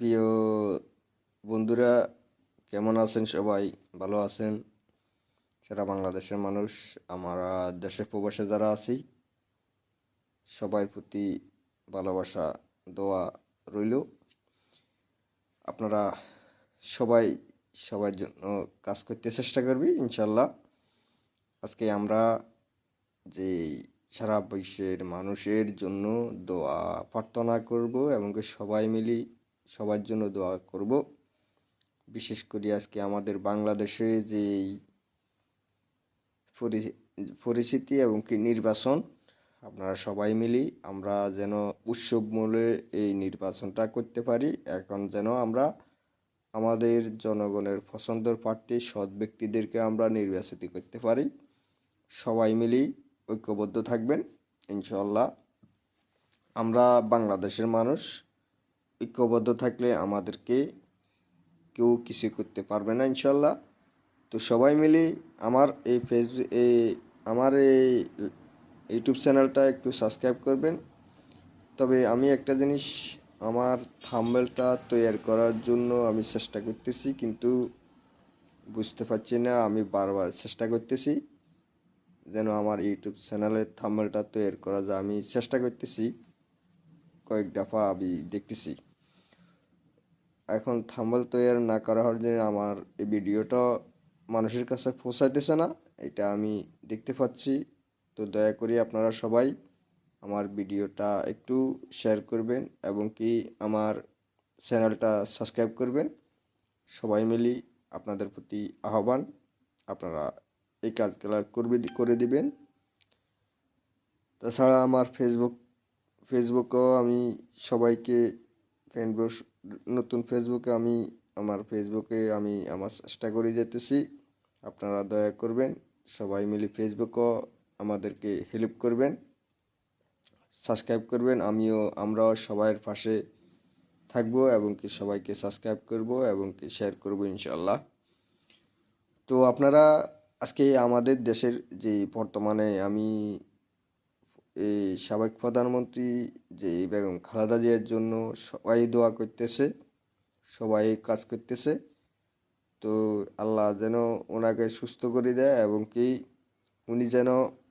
প্রিয় বন্ধুরা, কেমন আছেন? সবাই ভালো আছেন? সারা বাংলাদেশের মানুষ, আমরা দেশে প্রবাসে যারা আছি, সবার প্রতি ভালোবাসা, দোয়া রইল। আপনারা সবাই সবার জন্য কাজ করতে চেষ্টা করবি ইনশাল্লাহ। আজকে আমরা যে সারা বিশ্বের মানুষের জন্য দোয়া প্রার্থনা করব এবং সবাই মিলি সবার জন্য দোয়া করব। বিশেষ করে আজকে আমাদের বাংলাদেশে যে পরিস্থিতি এবং কি নির্বাচন, আপনারা সবাই মিলি আমরা যেন উৎসবমূলে এই নির্বাচনটা করতে পারি। এখন যেন আমরা আমাদের জনগণের পছন্দের প্রার্থী সৎ ব্যক্তিদেরকে আমরা নির্বাচিত করতে পারি। সবাই মিলি ঐক্যবদ্ধ থাকবেন ইনশাল্লাহ। আমরা বাংলাদেশের মানুষ, ঐক্যবদ্ধ থাকলে আমাদেরকে কেউ কিছু করতে পারবে না ইনশাল্লাহ। তো সবাই মিলে আমার এই ইউটিউব চ্যানেলটা একটু সাবস্ক্রাইব করবেন। তবে আমি একটা জিনিস, আমার থাম্বনেলটা তৈরি করার জন্য আমি চেষ্টা করতেছি, কিন্তু বুঝতে পারছি না। আমি বারবার চেষ্টা করতেছি যেন আমার ইউটিউব চ্যানেলের থাম্বনেলটা তৈরি করা যায়। আমি চেষ্টা করতেছি, কয়েক দফা আমি দেখতেছি। এখন থাম্বনেল তৈরি না করা হওয়ার জন্য আমার এই ভিডিওটা মানুষের কাছে পৌঁছাইতেছে না, এটা আমি দেখতে পাচ্ছি। তো দয়া করে আপনারা সবাই আমার ভিডিওটা একটু শেয়ার করবেন এবং কি আমার চ্যানেলটা সাবস্ক্রাইব করবেন। সবাই মিলি আপনাদের প্রতি আহ্বান, আপনারা এই কাজগুলো করে দিবেন। তাছাড়া আমার ফেসবুকেও আমি সবাইকে ফেসবুক নতুন ফেসবুকে আমি আমার চেষ্টা করে যেতেছি। আপনারা দয়া করবেন, সবাই মিলে ফেসবুকও আমাদেরকে হেল্প করবেন, সাবস্ক্রাইব করবেন। আমরাও সবার পাশে থাকবো এবং কি সবাইকে সাবস্ক্রাইব করব এবং কি শেয়ার করব ইনশাল্লাহ। তো আপনারা আজকে আমাদের দেশের যে বর্তমানে এই সাবেক প্রধানমন্ত্রী যে বেগম খালেদা জিয়ার জন্য সবাই দোয়া করতেছে, সবাই কাজ করতেছে। তো আল্লাহ যেন ওনাকে সুস্থ করে দেয় এবং কি উনি যেন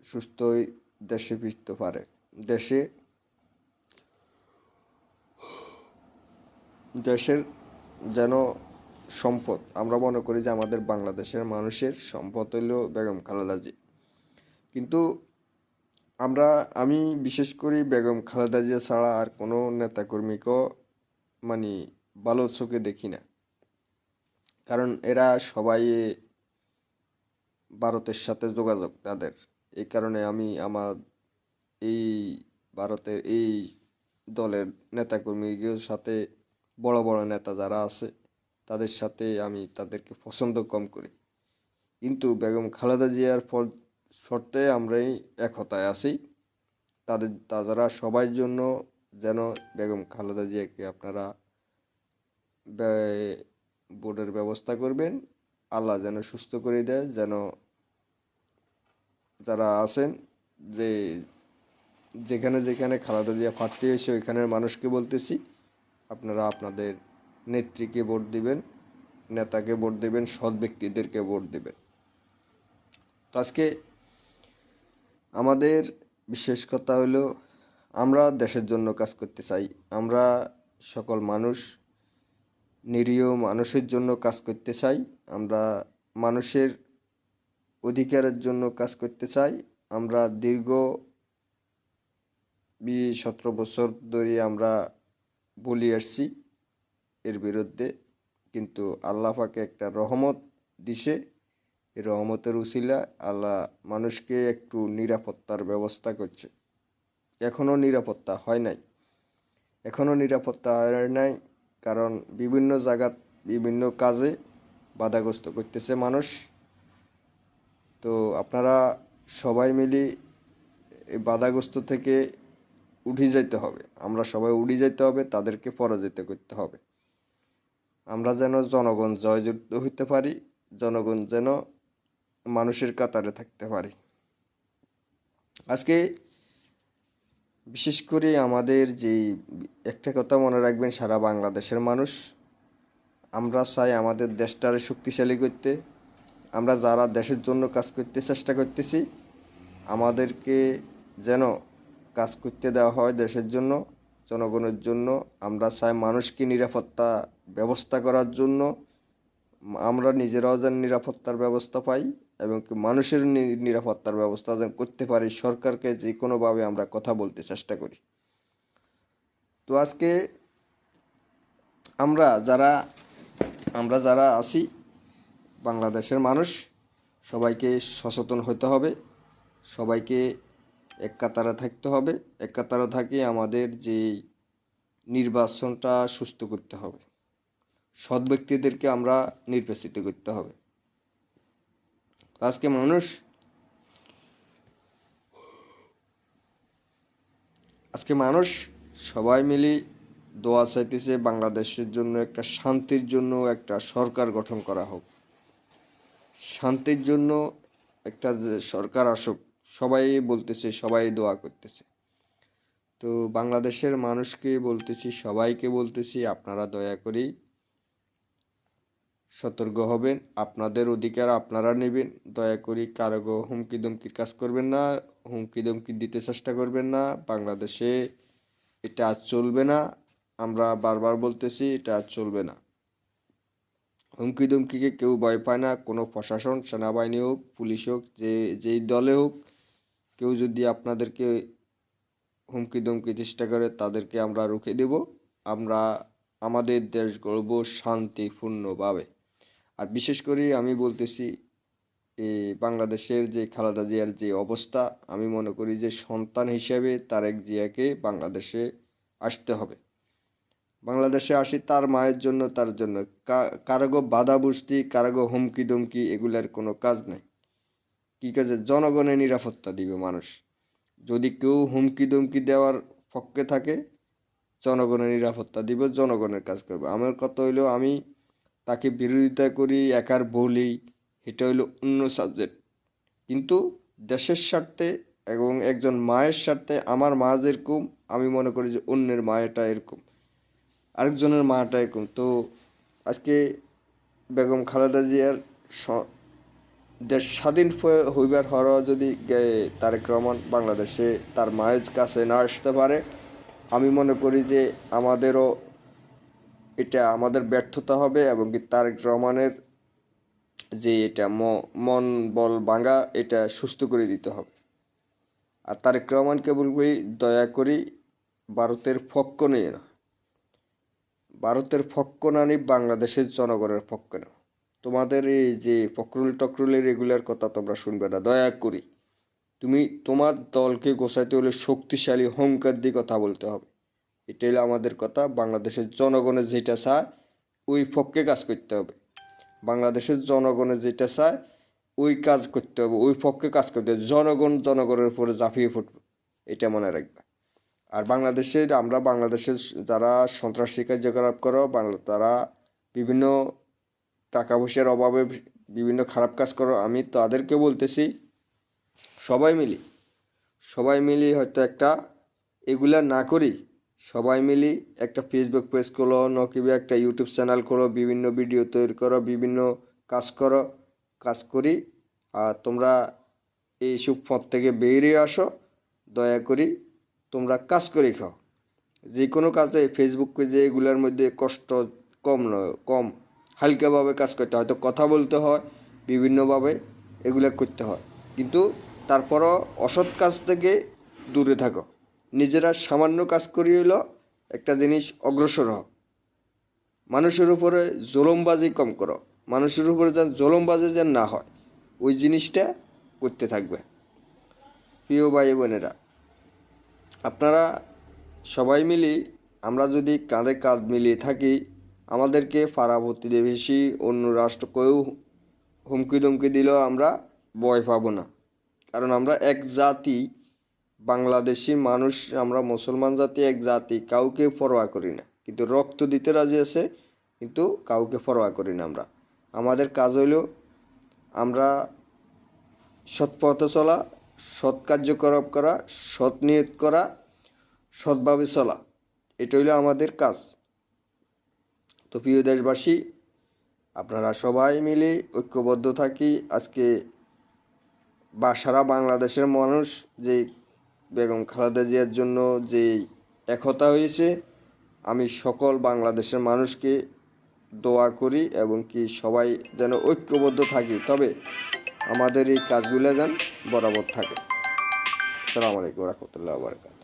সুস্থ হয়ে দেশে ফিরতে পারে। দেশে দেশের যেন সম্পদ, আমরা মনে করি যে আমাদের বাংলাদেশের মানুষের সম্পদ হইল বেগম খালেদা জি। কিন্তু আমি বিশেষ করে বেগম খালেদা জিয়া ছাড়া আর কোনো নেতাকর্মীকেও মানে ভালো চোখে দেখি না। কারণ এরা সবাই ভারতের সাথে যোগাযোগ তাদের। এই কারণে আমি আমার এই ভারতের এই দলের নেতাকর্মীদের সাথে, বড় বড় নেতা যারা আছে তাদের সাথে আমি তাদেরকে পছন্দ কম করি। কিন্তু বেগম খালেদা জিয়ার শর্তে আমরাই একতায় আছি। তারা সবার জন্য যেন বেগম খালেদা জিয়াকে আপনারা বোর্ডের ব্যবস্থা করবেন। আল্লাহ যেন সুস্থ করে দেয়, যেন যারা আছেন যে যেখানে যেখানে খালেদা জিয়া প্রার্থী হয়েছে ওইখানের মানুষকে বলতেছি, আপনারা আপনাদের নেত্রীকে ভোট দিবেন, নেতাকে ভোট দিবেন, সৎ ব্যক্তিদেরকে ভোট দিবেন। তো আজকে আমাদের বিশেষ কথা হলো, আমরা দেশের জন্য কাজ করতে চাই। আমরা সকল মানুষ নিরীহ মানুষের জন্য কাজ করতে চাই। আমরা মানুষের অধিকারের জন্য কাজ করতে চাই। আমরা দীর্ঘ 17 বছর ধরে আমরা বলে আসছি এর বিরুদ্ধে, কিন্তু আল্লাহ পাকে একটা রহমত দিছে। এই রহমতের উসিলা আল্লাহ মানুষকে একটু নিরাপত্তার ব্যবস্থা করছে। এখনও নিরাপত্তা হয় নাই, কারণ বিভিন্ন জায়গা বিভিন্ন কাজে বাধাগ্রস্ত করতেছে মানুষ। তো আপনারা সবাই মিলে এই বাধাগ্রস্ত থেকে উঠে যেতে হবে। আমরা সবাই উঠে যেতে হবে, তাদেরকে পরাজিত করতে হবে। আমরা যেন জনগণ জয়যুক্ত হইতে পারি, জনগণ যেন মানুষের কাতারে থাকতে পারি। আজকে বিশেষ করে আমাদের যেই একটা কথা মনে রাখবেন, সারা বাংলাদেশের মানুষ আমরা চাই আমাদের দেশটারে শক্তিশালী করতে। আমরা যারা দেশের জন্য কাজ করতে চেষ্টা করতেছি, আমাদেরকে যেন কাজ করতে দেওয়া হয় দেশের জন্য, জনগণের জন্য। আমরা চাই মানুষকে নিরাপত্তা ব্যবস্থা করার জন্য, আমরা নিজেরাও যেন নিরাপত্তার ব্যবস্থা পাই এবং মানুষের নিরাপত্তার ব্যবস্থা যেন করতে পারি। সরকারকে যে কোনোভাবে আমরা কথা বলতে চেষ্টা করি। তো আজকে আমরা যারা আমরা যারা আছি বাংলাদেশের মানুষ, সবাইকে সচেতন হতে হবে, সবাইকে এক কাতারে থাকতে হবে। এক কাতারে থাকি আমাদের যে নির্বাচনটা সুস্থ করতে হবে, সৎ ব্যক্তিদেরকে আমরা নির্বাচিত করতে হবে। আজকে মানুষ সবাই মিলে দোয়া চাইতেছে বাংলাদেশের জন্য, একটা শান্তির জন্য একটা সরকার গঠন করা হোক, শান্তির জন্য একটা সরকার আসুক। সবাই বলতেছে, সবাই দোয়া করতেছে। তো বাংলাদেশের মানুষকে বলতেছি, সবাইকে বলতেছি, আপনারা দয়া করে সতর্ক হবেন, আপনাদের অধিকার আপনারা নেবেন। দয়া করে কারো হুমকি ধমকির কাজ করবেন না, হুমকি ধমকি দিতে চেষ্টা করবেন না। বাংলাদেশে এটা আজ চলবে না, আমরা বারবার বলতেছি এটা আজ চলবে না। হুমকি ধমকিকে কেউ ভয় পায় না, কোনো প্রশাসন, সেনাবাহিনী হোক, পুলিশ হোক, যেই দলে হোক, কেউ যদি আপনাদেরকে হুমকি ধমকি চেষ্টা করে তাদেরকে আমরা রুখে দেব। আমরা আমাদের দেশ গড়ব শান্তিপূর্ণভাবে। আর বিশেষ করে আমি বলতেছি, এই বাংলাদেশের যে খালেদা জিয়ার যে অবস্থা, আমি মনে করি যে সন্তান হিসেবে তারেক জিয়াকে বাংলাদেশে আসতে হবে। বাংলাদেশে আসি তার মায়ের জন্য, তার জন্য। কারগো বাধা বুঝতি, কারগো হুমকি ধমকি এগুলার কোনো কাজ নেই। কী কাজে? জনগণের নিরাপত্তা দিবে মানুষ। যদি কেউ হুমকি ধমকি দেওয়ার পক্ষে থাকে, জনগণের নিরাপত্তা দিব, জনগণের কাজ করবে। আমার কথা হইলো, আমি তাকে বিরোধিতা করি, একার বলি, এটা হইলো অন্য সাবজেক্ট। কিন্তু দেশের স্বার্থে এবং একজন মায়ের স্বার্থে, আমার মা যেরকম, আমি মনে করি যে অন্যের মায়েটা এরকম, আরেকজনের মাটা এরকম। তো আজকে বেগম খালেদা জিয়ার দেশ স্বাধীন হইবার হওয়া যদি তারেক রহমান বাংলাদেশে তার মায়ের কাছে না আসতে পারে, আমি মনে করি যে আমাদেরও এটা আমাদের ব্যর্থতা হবে এবং কি তারেক রহমানের যে এটা মন বল ভাঙা, এটা সুস্থ করে দিতে হবে। আর তারেক রহমানকে বলবই, দয়া করি ভারতের পক্ষ নিয়ে না, ভারতের পক্ষ না নি, বাংলাদেশের জনগণের পক্ষ না। তোমাদের এই যে টকরুলের রেগুলার কথা তোমরা শুনবে না, দয়া করি। তুমি তোমার দলকে গোছাইতে হলে শক্তিশালী হুঙ্কার দিয়ে কথা বলতে হবে। এটাই হলো আমাদের কথা। বাংলাদেশের জনগণের যেটা চায় ওই পক্ষে কাজ করতে হবে। বাংলাদেশের জনগণের যেটা চায় ওই কাজ করতে হবে, ওই পক্ষে কাজ করতে হবে। জনগণের উপরে ঝাঁপিয়ে পড়বে, এটা মনে রাখবে। আর আমরা বাংলাদেশের যারা সন্ত্রাসী কার্যকলাপ করো, তারা বিভিন্ন টাকা পয়সার অভাবে বিভিন্ন খারাপ কাজ করো, আমি তাদেরকে বলতেছি, সবাই মিলি হয়তো একটা এগুলা না করি, সবাই মিলি একটা ফেসবুক পেজ খোলো, নকিবে একটা ইউটিউব চ্যানেল খোলো, বিভিন্ন ভিডিও তৈরি করো, বিভিন্ন কাজ করি। আর তোমরা এইসব পথ থেকে বেরিয়ে আসো, দয়া করি তোমরা কাজ করে খাও। যে কোনো কাজে ফেসবুক পেজে এগুলোর মধ্যে কষ্ট কম হালকাভাবে কাজ করতে হয়, হয়তো কথা বলতে হয়, বিভিন্নভাবে এগুলো করতে হয়, কিন্তু তারপরও অসৎ কাজ থেকে দূরে থাকো। নিজেরা সামান্য কাজ করিয়ে হলো একটা জিনিস অগ্রসর হও। মানুষের উপরে জুলুমবাজি কম করো, মানুষের উপরে যেন জুলুমবাজি যেন না হয়, ওই জিনিসটা করতে থাকবে। প্রিয় ভাই বোনেরা, আপনারা সবাই মিলি আমরা যদি কাঁধে কাঁধ মিলিয়ে থাকি, আমাদেরকে পাড়া প্রতিবেশী অন্য রাষ্ট্র কেউ হুমকি ধমকি দিলেও আমরা ভয় পাবো না। কারণ আমরা এক জাতি, বাংলাদেশি মানুষ, আমরা মুসলমান জাতি, এক জাতি, কাউকে পরোয়া করি না। কিন্তু রক্ত দিতে রাজি আছে, কিন্তু কাউকে পরোয়া করি না আমরা। আমাদের কাজ হইল আমরা সৎ পথে চলা, সৎ কার্যকলাপ করা, সৎ নিয়ত করা, সৎভাবে চলা, এটা হইলো আমাদের কাজ। তো প্রিয় দেশবাসী, আপনারা সবাই মিলে ঐক্যবদ্ধ থাকি। আজকে সারা বাংলাদেশের মানুষ যে বেগম খালেদা জিয়ার জন্য যে একতা হয়েছে, আমি সকল বাংলাদেশের মানুষকে দোয়া করি এবং কি সবাই যেন ঐক্যবদ্ধ থাকি, তবে আমাদের এই কাজগুলো যেন বরাবর থাকে। আসসালামু আলাইকুম রহমতুল্লাহ বারকাত।